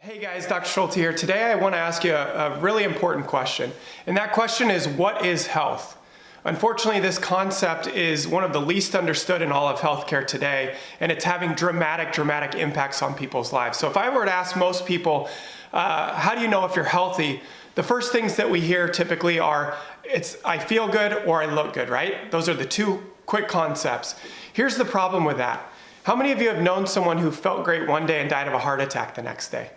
Hey guys, Dr. Schulte here. Today I want to ask you a really important question. And that question is, what is health? Unfortunately, this concept is one of the least understood in all of healthcare today, and it's having dramatic impacts on people's lives. So if I were to ask most people, how do you know if you're healthy? The first things that we hear typically are, I feel good or I look good, right? Those are the two quick concepts. Here's the problem with that. How many of you have known someone who felt great one day and died of a heart attack the next day?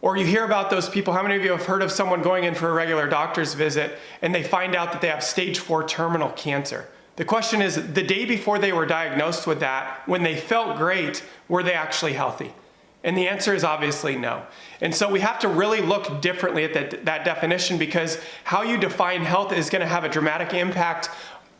Or you hear about those people, how many of you have heard of someone going in for a regular doctor's visit and they find out that they have stage 4 terminal cancer? The question is, the day before they were diagnosed with that, when they felt great, were they actually healthy? And the answer is obviously no. And so we have to really look differently at that definition, because how you define health is going to have a dramatic impact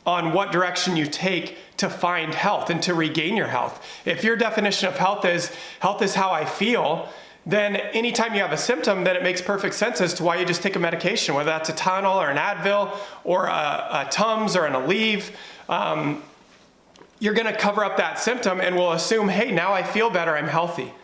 on what direction you take to find health and to regain your health. If your definition of health is how I feel, then anytime you have a symptom, then it makes perfect sense as to why you just take a medication, whether that's a Tylenol or an Advil or a Tums or an Aleve. You're gonna cover up that symptom and we'll assume, hey, now I feel better, I'm healthy.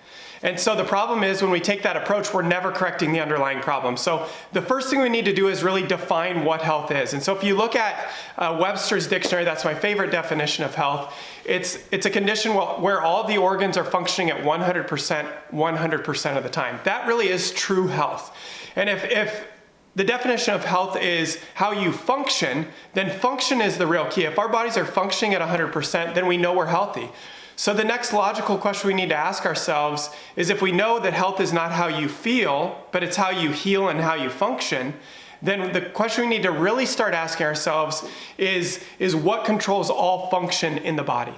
And so the problem is, when we take that approach, we're never correcting the underlying problem. So the first thing we need to do is really define what health is. And so if you look at Webster's dictionary, that's my favorite definition of health. It's a condition where all the organs are functioning at 100% of the time. That really is true health. And if the definition of health is how you function, then function is the real key. If our bodies are functioning at 100%, then we know we're healthy. So the next logical question we need to ask ourselves is, if we know that health is not how you feel, but it's how you heal and how you function, then the question we need to really start asking ourselves is what controls all function in the body?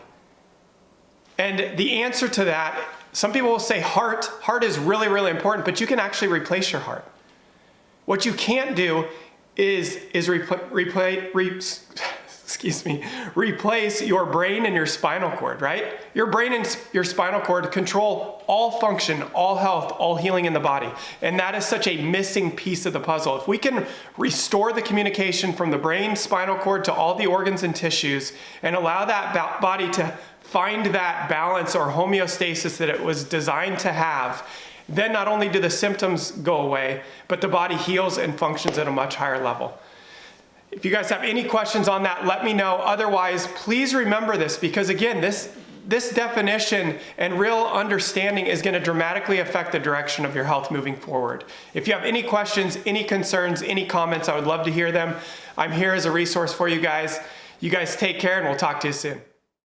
And the answer to that, some people will say heart. Heart is really important, but you can actually replace your heart. What you can't do is replace your brain and your spinal cord, right? Your brain and your spinal cord control all function, all health, all healing in the body. And that is such a missing piece of the puzzle. If we can restore the communication from the brain, spinal cord to all the organs and tissues, and allow that body to find that balance or homeostasis that it was designed to have, then not only do the symptoms go away, but the body heals and functions at a much higher level. If you guys have any questions on that, let me know. Otherwise, please remember this, because again, this definition and real understanding is going to dramatically affect the direction of your health moving forward. If you have any questions, any concerns, any comments, I would love to hear them. I'm here as a resource for you guys. You guys take care, and we'll talk to you soon.